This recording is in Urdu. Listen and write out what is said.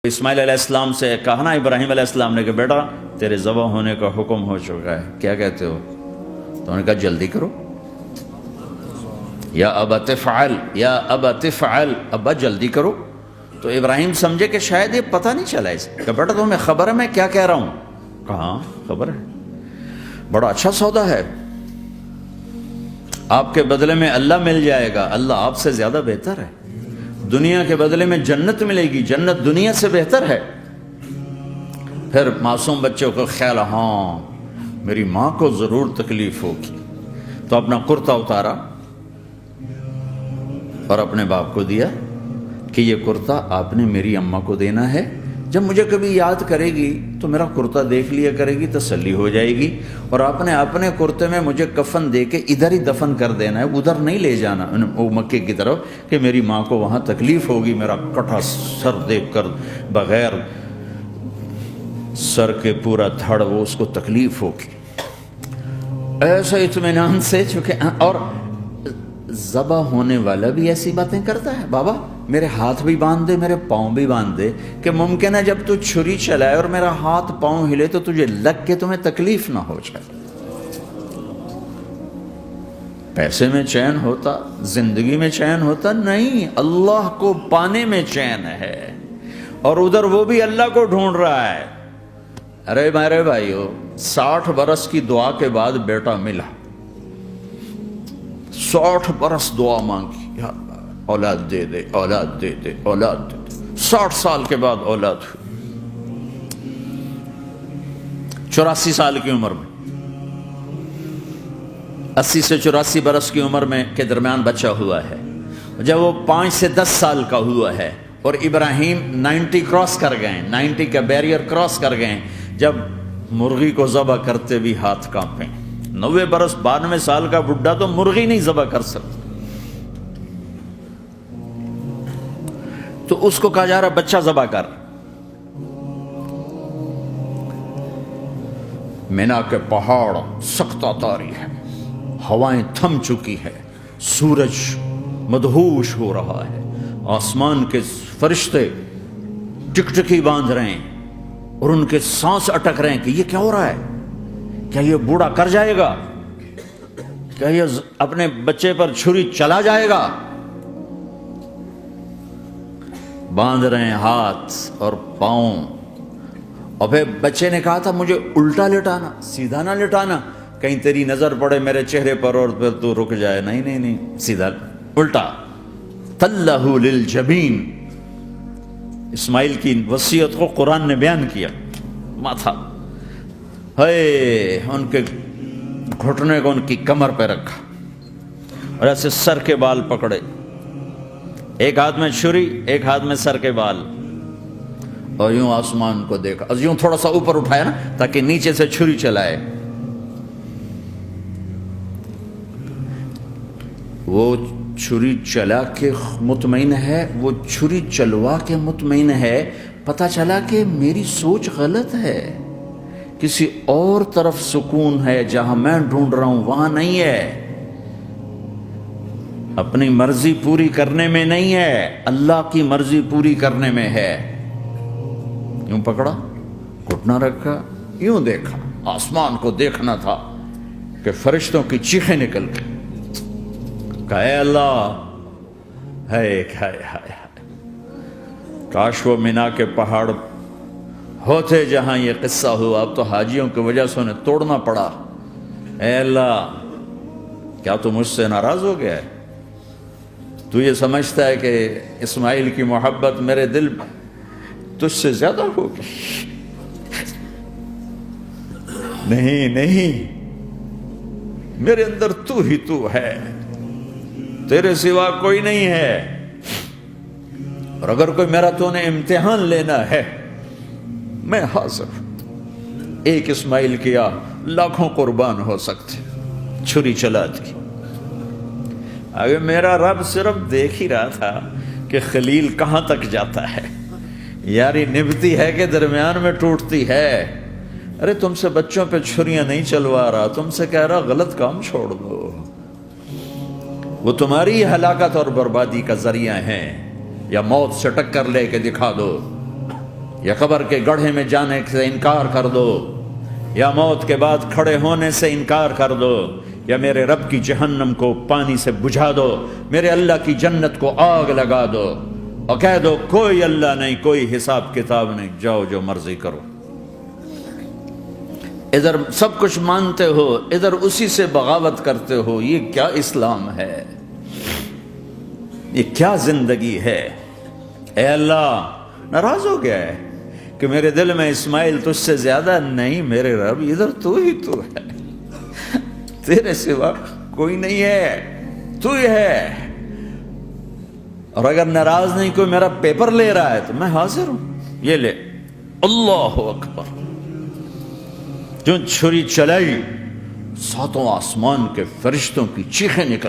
اسماعیل علیہ السلام سے کہا نا ابراہیم علیہ السلام نے کہ بیٹا تیرے ذبح ہونے کا حکم ہو چکا ہے، کیا کہتے ہو؟ تو انہوں نے کہا جلدی کرو، یا ابت افعل، یا ابت افعل، ابا جلدی کرو۔ تو ابراہیم سمجھے کہ شاید یہ پتہ نہیں چلا اسے، کہ بیٹا تمہیں خبر ہے میں کیا کہہ رہا ہوں؟ کہاں خبر ہے، بڑا اچھا سودا ہے، آپ کے بدلے میں اللہ مل جائے گا، اللہ آپ سے زیادہ بہتر ہے، دنیا کے بدلے میں جنت ملے گی، جنت دنیا سے بہتر ہے۔ پھر معصوم بچوں کو خیال، ہاں میری ماں کو ضرور تکلیف ہوگی، تو اپنا کرتا اتارا اور اپنے باپ کو دیا کہ یہ کرتا آپ نے میری اماں کو دینا ہے، جب مجھے کبھی یاد کرے گی تو میرا کرتا دیکھ لیا کرے گی، تسلی ہو جائے گی، اور آپ نے اپنے کرتے میں مجھے کفن دے کے ادھر ہی دفن کر دینا ہے، ادھر نہیں لے جانا وہ مکے کی طرف کہ میری ماں کو وہاں تکلیف ہوگی، میرا کٹا سر دیکھ کر بغیر سر کے پورا دھڑ وہ اس کو تکلیف ہوگی۔ ایسا اطمینان سے چونکہ، اور ذبح ہونے والا بھی ایسی باتیں کرتا ہے، بابا میرے ہاتھ بھی باندھ دے، میرے پاؤں بھی باندھ دے، کہ ممکن ہے جب تو چھری چلائے اور میرا ہاتھ پاؤں ہلے تو تجھے لگ کے تمہیں تکلیف نہ ہو جائے۔ پیسے میں چین ہوتا، زندگی میں چین ہوتا نہیں، اللہ کو پانے میں چین ہے، اور ادھر وہ بھی اللہ کو ڈھونڈ رہا ہے۔ ارے میرے بھائیو، 60 برس کی دعا کے بعد بیٹا ملا، 60 برس دعا مانگی، یا اللہ اولاد دے دے، اولاد دے دے، اولاد دے دے، 60 سال کے بعد اولاد ہوئی، 84 سال کی عمر میں، 80 سے 84 برس کی عمر میں کے درمیان بچہ ہوا ہے۔ جب وہ 5 سے 10 سال کا ہوا ہے اور ابراہیم 90 کراس کر گئے، 90 کا بیریئر کراس کر گئے، جب مرغی کو ذبح کرتے بھی ہاتھ کانپیں، 90 برس 92 سال کا بڈھا تو مرغی نہیں ذبح کر سکتا، تو اس کو کہا جا رہا بچہ ذبح کر۔ مینا کے پہاڑ سختہ تاری ہے، ہوائیں تھم چکی ہے، سورج مدہوش ہو رہا ہے، آسمان کے فرشتے ٹکٹکی باندھ رہے ہیں اور ان کے سانس اٹک رہے ہیں کہ یہ کیا ہو رہا ہے، کیا یہ بوڑھا کر جائے گا، کیا یہ اپنے بچے پر چھری چلا جائے گا؟ باندھ رہے ہیں ہاتھ اور پاؤں، اور پھر بچے نے کہا تھا مجھے الٹا لٹانا، سیدھا نہ لٹانا، کہیں تیری نظر پڑے میرے چہرے پر اور پھر تو رک جائے، نہیں نہیں نہیں، سیدھا الٹا۔ تلہ للجبین، اسماعیل کی وصیت کو قرآن نے بیان کیا، ماتھا ہے ان کے گھٹنے کو ان کی کمر پہ رکھا اور ایسے سر کے بال پکڑے، ایک ہاتھ میں چھری، ایک ہاتھ میں سر کے بال، اور یوں آسمان کو دیکھا، یوں تھوڑا سا اوپر اٹھایا نا تاکہ نیچے سے چھری چلائے۔ وہ چھری چلا کے مطمئن ہے، وہ چھری چلوا کے مطمئن ہے، پتہ چلا کہ میری سوچ غلط ہے، کسی اور طرف سکون ہے، جہاں میں ڈھونڈ رہا ہوں وہاں نہیں ہے، اپنی مرضی پوری کرنے میں نہیں ہے، اللہ کی مرضی پوری کرنے میں ہے۔ یوں پکڑا، گھٹنا رکھا، یوں دیکھا، آسمان کو دیکھنا تھا کہ فرشتوں کی چیخیں نکل گئی، کہا اے اللہ، ہائے ہائے ہائے، کاش وہ مینا کے پہاڑ ہوتے جہاں یہ قصہ ہوا، اب تو حاجیوں کی وجہ سے انہیں توڑنا پڑا۔ اے اللہ، کیا تو مجھ سے ناراض ہو گیا ہے؟ تو یہ سمجھتا ہے کہ اسماعیل کی محبت میرے دل تجھ سے زیادہ ہوگی؟ نہیں نہیں، میرے اندر تو ہی تو ہے، تیرے سوا کوئی نہیں ہے، اور اگر کوئی میرا تو نے امتحان لینا ہے میں حاضر ہوں۔ ایک اسماعیل کیا لاکھوں قربان ہو سکتے، چھری چلا دی۔ اگر میرا رب صرف دیکھ ہی رہا تھا کہ خلیل کہاں تک جاتا ہے، یاری نبھتی ہے کہ درمیان میں ٹوٹتی ہے۔ ارے تم سے بچوں پہ چھریاں نہیں چلوا رہا، تم سے کہہ رہا غلط کام چھوڑ دو، وہ تمہاری ہلاکت اور بربادی کا ذریعہ ہیں، یا موت سے ٹکر لے کے دکھا دو۔ یا قبر کے گڑھے میں جانے سے انکار کر دو، یا موت کے بعد کھڑے ہونے سے انکار کر دو، یا میرے رب کی جہنم کو پانی سے بجھا دو، میرے اللہ کی جنت کو آگ لگا دو، اور کہہ دو کوئی اللہ نہیں، کوئی حساب کتاب نہیں، جاؤ جو مرضی کرو۔ ادھر سب کچھ مانتے ہو، ادھر اسی سے بغاوت کرتے ہو، یہ کیا اسلام ہے؟ یہ کیا زندگی ہے؟ اے اللہ، ناراض ہو گیا ہے کہ میرے دل میں اسماعیل تجھ سے زیادہ نہیں، میرے رب ادھر تو ہی تو ہے، تیرے سوا کوئی نہیں ہے، تو ہی ہے۔ اور اگر ناراض نہیں کوئی میرا پیپر لے رہا ہے تو میں حاضر ہوں، یہ لے۔ اللہ اکبر، جو چھری چلائی، ساتوں آسمان کے فرشتوں کی چیخیں نکل